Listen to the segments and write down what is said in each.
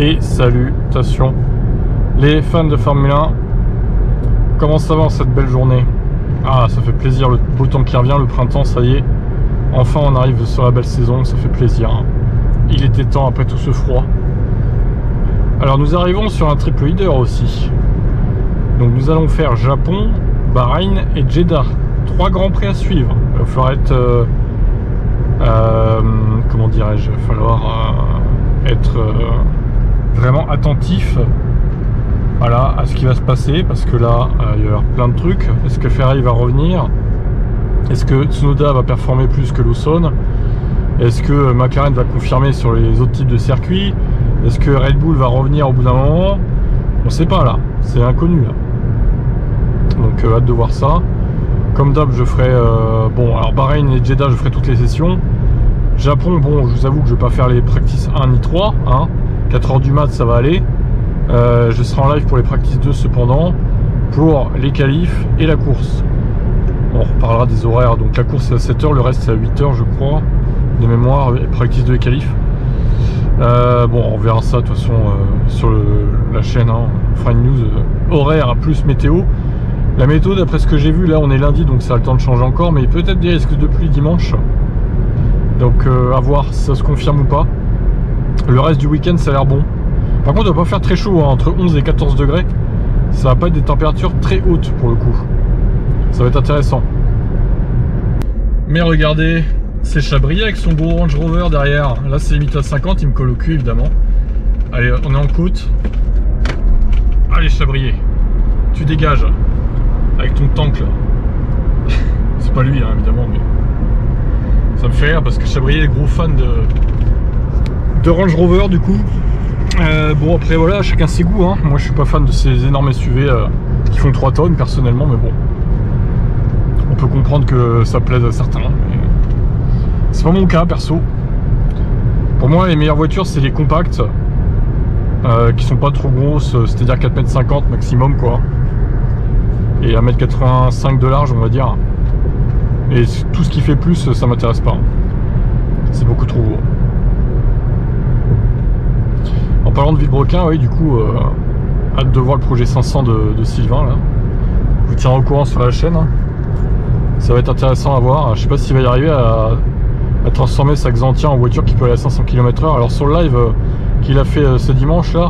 Et salutations les fans de Formule 1. Comment ça va en cette belle journée? Ah, ça fait plaisir, le beau temps qui revient, le printemps, ça y est. Enfin on arrive sur la belle saison, ça fait plaisir. Il était temps après tout ce froid. Alors nous arrivons sur un triple leader aussi. Donc nous allons faire Japon, Bahreïn et Jeddah. 3 grands prix à suivre. Il va falloir être comment dirais-je, il va falloir être vraiment attentif, voilà, à ce qui va se passer, parce que là il va y avoir plein de trucs. Est-ce que Ferrari va revenir? Est-ce que Tsunoda va performer plus que Lawson? Est-ce que McLaren va confirmer sur les autres types de circuits? Est-ce que Red Bull va revenir au bout d'un moment? On ne sait pas là, c'est inconnu là. Donc hâte de voir ça. Comme d'hab, je ferai bon, alors Bahreïn et Jeddah, je ferai toutes les sessions. Japon, bon, je vous avoue que je vais pas faire les practice 1 ni 3, hein. 4h du mat, ça va aller. Je serai en live pour les practice 2 cependant, pour les qualifs et la course. On reparlera des horaires, donc la course c'est à 7h, le reste c'est à 8h je crois, de mémoire, practice 2 et qualifs. Bon, on verra ça de toute façon sur la chaîne, hein. On fera une news horaire plus météo. La météo, d'après ce que j'ai vu, là on est lundi, donc ça a le temps de changer encore, mais peut-être des risques de pluie dimanche. Donc à voir si ça se confirme ou pas. Le reste du week-end ça a l'air bon. Par contre, il ne va pas faire très chaud, hein, entre 11 et 14 degrés. Ça va pas être des températures très hautes pour le coup. Ça va être intéressant. Mais regardez, c'est Chabrier avec son beau Range Rover derrière. Là c'est limite à 50, il me colle au cul évidemment. Allez, on est en côte. Allez Chabrier, tu dégages. Avec ton tank là. C'est pas lui hein, évidemment, mais ça me fait rire parce que Chabrier est gros fan de Range Rover du coup. Bon après voilà, chacun ses goûts hein. Moi je suis pas fan de ces énormes SUV qui font 3 tonnes personnellement, mais bon, on peut comprendre que ça plaise à certains, mais c'est pas mon cas perso. Pour moi les meilleures voitures c'est les compacts qui sont pas trop grosses, c'est à dire 4,50 m maximum quoi, et 1,85 m de large on va dire. Et tout ce qui fait plus ça m'intéresse pas, c'est beaucoup trop gros. En parlant de Villebrequin, oui, du coup, hâte de voir le projet 500 de Sylvain là. Je vous tiendrai au courant sur la chaîne. Ça va être intéressant à voir. Je sais pas s'il va y arriver à transformer sa Xantia en voiture qui peut aller à 500 km/h. Alors sur le live qu'il a fait ce dimanche là,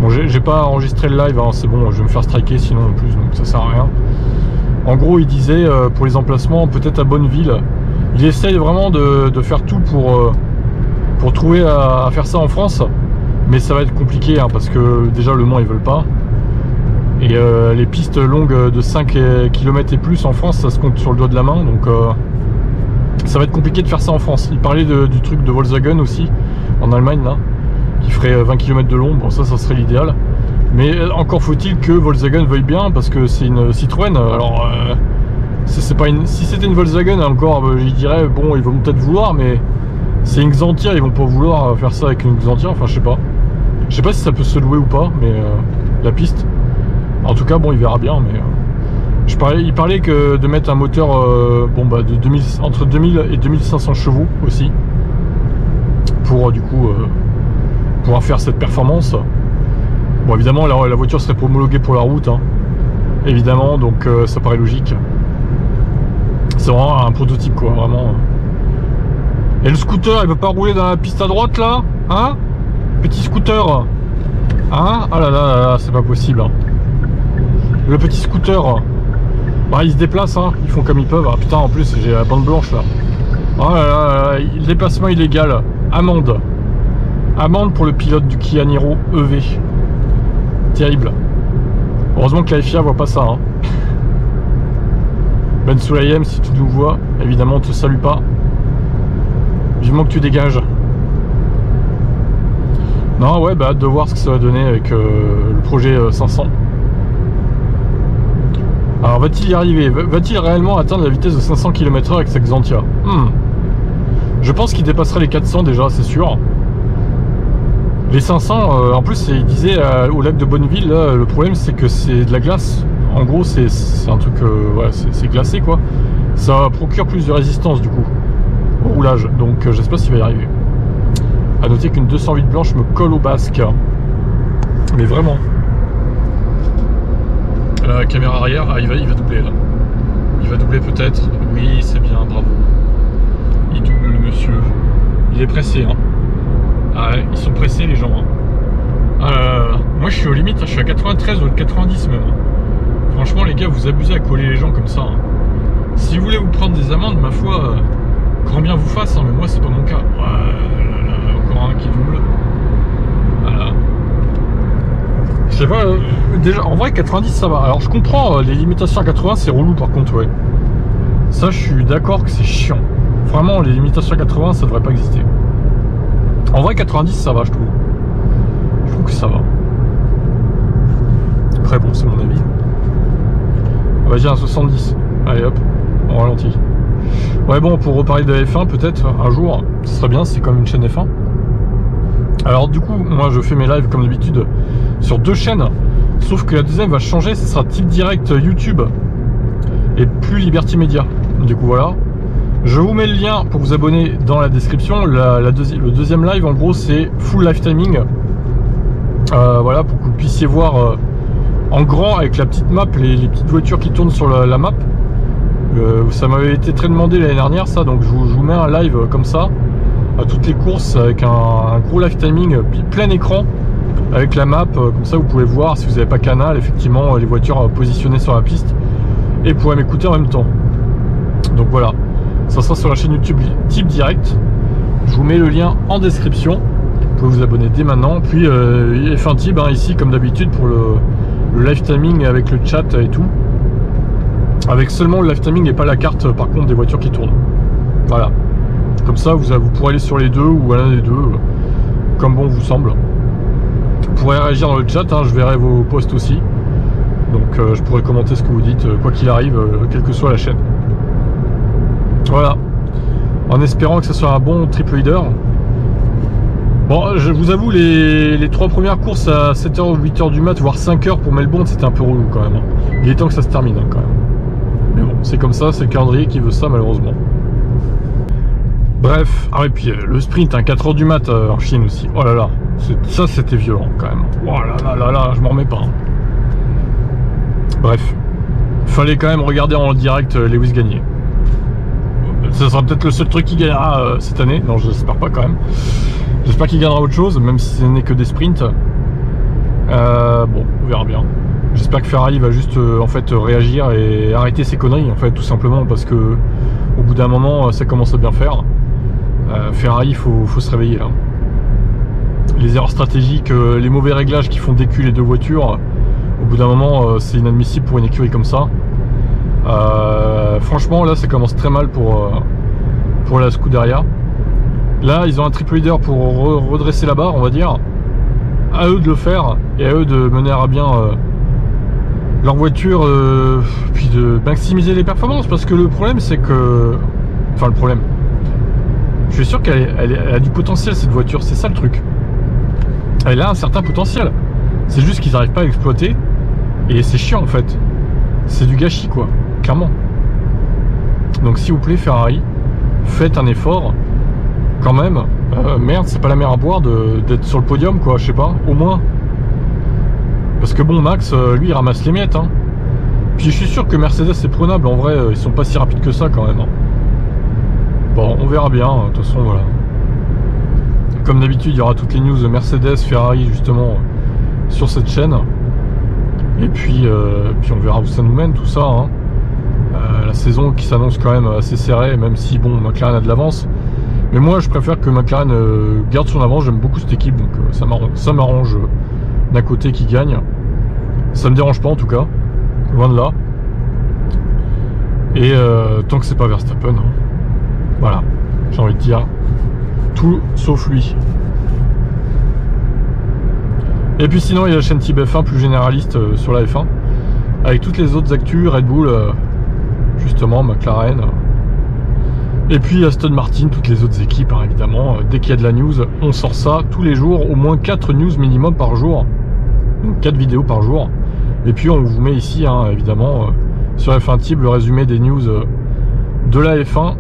bon, j'ai pas enregistré le live, hein, c'est bon, je vais me faire striker sinon en plus, donc ça sert à rien. En gros, il disait pour les emplacements, peut-être à Bonneville. Il essaye vraiment de faire tout pour trouver à faire ça en France. Mais ça va être compliqué hein, parce que déjà Le Mans ils veulent pas. Et les pistes longues de 5 km et plus en France, ça se compte sur le doigt de la main. Donc ça va être compliqué de faire ça en France. Il parlait du truc de Volkswagen aussi, en Allemagne là, qui ferait 20 km de long. Bon ça serait l'idéal. Mais encore faut-il que Volkswagen veuille bien, parce que c'est une Citroën. Alors c'est pas une... si c'était une Volkswagen encore, je dirais bon ils vont peut-être vouloir, mais c'est une Xantia, ils vont pas vouloir faire ça avec une Xantia, enfin je sais pas. Je sais pas si ça peut se louer ou pas, mais la piste. En tout cas, bon, il verra bien, mais il parlait que de mettre un moteur bon, bah, entre 2000 et 2500 chevaux aussi, pour du coup pouvoir faire cette performance. Bon, évidemment, la voiture serait pas homologuée pour la route, hein, évidemment, donc ça paraît logique. C'est vraiment un prototype, quoi, vraiment. Et le scooter, il peut pas rouler dans la piste à droite là, hein? Petit scooter, hein? Ah là là, là c'est pas possible, hein. Le petit scooter, bah, ils se déplacent, hein. Ils font comme ils peuvent. Ah putain, en plus j'ai la bande blanche là. Oh là là, déplacement illégal, amende. Amende pour le pilote du Kia Niro EV. Terrible. Heureusement que la FIA voit pas ça, hein. Ben Soulayem, si tu nous vois, évidemment on te salue pas. Vivement que tu dégages. Non ouais, bah hâte de voir ce que ça va donner avec le projet 500. Alors va-t-il y arriver? Va-t-il réellement atteindre la vitesse de 500 km/h avec sa Xantia? Je pense qu'il dépasserait les 400 déjà, c'est sûr. Les 500, en plus il disait au lac de Bonneville, là, le problème c'est que c'est de la glace. En gros c'est un truc, ouais, c'est glacé quoi. Ça procure plus de résistance du coup au roulage, donc je sais pas s'il va y arriver. A noter qu'une 208 blanche me colle au basque. Mais vraiment. La caméra arrière, ah, il va doubler là. Il va doubler peut-être. Oui, c'est bien, bravo. Il double le monsieur. Il est pressé, hein. Ah ouais, ils sont pressés les gens. Hein. Moi je suis aux limites, je suis à 93 ou 90 même. Franchement les gars, vous abusez à coller les gens comme ça. Hein. Si vous voulez vous prendre des amendes, ma foi, grand bien vous fasse, hein, mais moi c'est pas mon cas. Encore un qui double. Voilà. Je sais pas, déjà en vrai 90 ça va. Alors je comprends, les limitations à 80 c'est relou par contre, ouais. Ça je suis d'accord que c'est chiant. Vraiment les limitations à 80 ça devrait pas exister. En vrai 90 ça va je trouve. Je trouve que ça va. Après bon c'est mon avis. On va dire un 70. Allez hop, on ralentit. Ouais bon pour reparler de F1 peut-être un jour, ce serait bien, c'est comme une chaîne F1. Alors du coup moi je fais mes lives comme d'habitude sur 2 chaînes. Sauf que la deuxième va changer, ce sera type direct YouTube et plus Liberty Media. Du coup voilà. Je vous mets le lien pour vous abonner dans la description. Le deuxième live en gros c'est full live timing. Voilà pour que vous puissiez voir en grand avec la petite map les petites voitures qui tournent sur la map. Ça m'avait été très demandé l'année dernière ça, donc je vous mets un live comme ça à toutes les courses avec un gros live timing plein écran avec la map, comme ça vous pouvez voir si vous n'avez pas Canal effectivement les voitures positionnées sur la piste et vous pourrez m'écouter en même temps. Donc voilà, ça sera sur la chaîne YouTube type direct. Je vous mets le lien en description. Vous pouvez vous abonner dès maintenant. Puis F1 Tib hein, ici comme d'habitude pour le live timing avec le chat et tout. Avec seulement le live timing et pas la carte par contre des voitures qui tournent. Voilà. Comme ça vous pourrez aller sur les deux ou à l'un des deux, comme bon vous semble. Vous pourrez réagir dans le chat, hein, je verrai vos posts aussi. Donc je pourrai commenter ce que vous dites, quoi qu'il arrive, quelle que soit la chaîne. Voilà. En espérant que ce soit un bon triple leader. Bon, je vous avoue, les 3 premières courses à 7h ou 8h du mat, voire 5h pour Melbourne, c'était un peu relou quand même. Il est temps que ça se termine hein, quand même. Mais bon, c'est comme ça, c'est le calendrier qui veut ça malheureusement. Bref, ah et puis le sprint, hein, 4h du mat en Chine aussi. Oh là là, ça c'était violent quand même. Oh là là là, je m'en remets pas. Hein. Bref, fallait quand même regarder en direct Lewis gagner. Ça sera peut-être le seul truc qui gagnera cette année. Non, je l'espère pas quand même. J'espère qu'il gagnera autre chose, même si ce n'est que des sprints. Bon, on verra bien. J'espère que Ferrari va juste en fait réagir et arrêter ses conneries en fait, tout simplement parce que au bout d'un moment, ça commence à bien faire. Ferrari, faut se réveiller là. Les erreurs stratégiques, les mauvais réglages qui font décul les deux voitures, au bout d'un moment, c'est inadmissible pour une écurie comme ça. Franchement, là, ça commence très mal pour la Scuderia. Là, ils ont un triple leader pour redresser la barre, on va dire. À eux de le faire et à eux de mener à bien leur voiture, puis de maximiser les performances. Parce que le problème, c'est que... Enfin, le problème... Je suis sûr qu'elle a du potentiel, cette voiture. C'est ça le truc. Elle a un certain potentiel. C'est juste qu'ils n'arrivent pas à exploiter. Et c'est chiant, en fait. C'est du gâchis, quoi. Clairement. Donc, s'il vous plaît, Ferrari, faites un effort. Quand même. Merde, c'est pas la mer à boire d'être sur le podium, quoi. Je sais pas. Au moins. Parce que bon, Max, lui, il ramasse les miettes, hein. Puis je suis sûr que Mercedes c'est prenable. En vrai, ils sont pas si rapides que ça, quand même. Hein. Bon, on verra bien. De toute façon, voilà. Comme d'habitude, il y aura toutes les news de Mercedes, Ferrari, justement, sur cette chaîne. Et puis on verra où ça nous mène, tout ça. Hein. La saison qui s'annonce quand même assez serrée, même si, bon, McLaren a de l'avance. Mais moi, je préfère que McLaren garde son avance. J'aime beaucoup cette équipe, donc ça m'arrange d'un côté qui gagne. Ça me dérange pas, en tout cas. Loin de là. Et tant que c'est pas Verstappen, hein. Voilà, j'ai envie de dire tout sauf lui. Et puis sinon il y a la chaîne Tib F1 plus généraliste sur la F1 avec toutes les autres actus, Red Bull justement, McLaren et puis Aston Martin, toutes les autres équipes hein, évidemment. Dès qu'il y a de la news on sort ça tous les jours, au moins 4 news minimum par jour, donc 4 vidéos par jour. Et puis on vous met ici hein, évidemment sur F1 Tib le résumé des news de la F1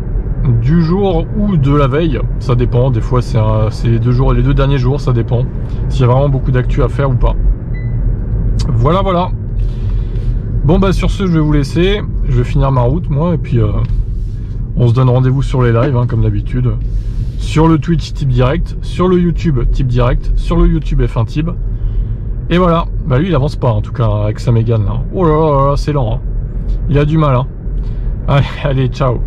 du jour ou de la veille, ça dépend. Des fois c'est les 2 jours et les 2 derniers jours, ça dépend s'il y a vraiment beaucoup d'actu à faire ou pas. Voilà, voilà. Bon bah sur ce, je vais vous laisser. Je vais finir ma route moi, et puis on se donne rendez-vous sur les lives, hein, comme d'habitude. Sur le Twitch type direct, sur le YouTube type direct, sur le YouTube F1 Tib. Et voilà. Bah lui il avance pas en tout cas avec sa Mégane là. Oh là là, là c'est lent. Hein. Il a du mal. Hein. Allez, allez, ciao.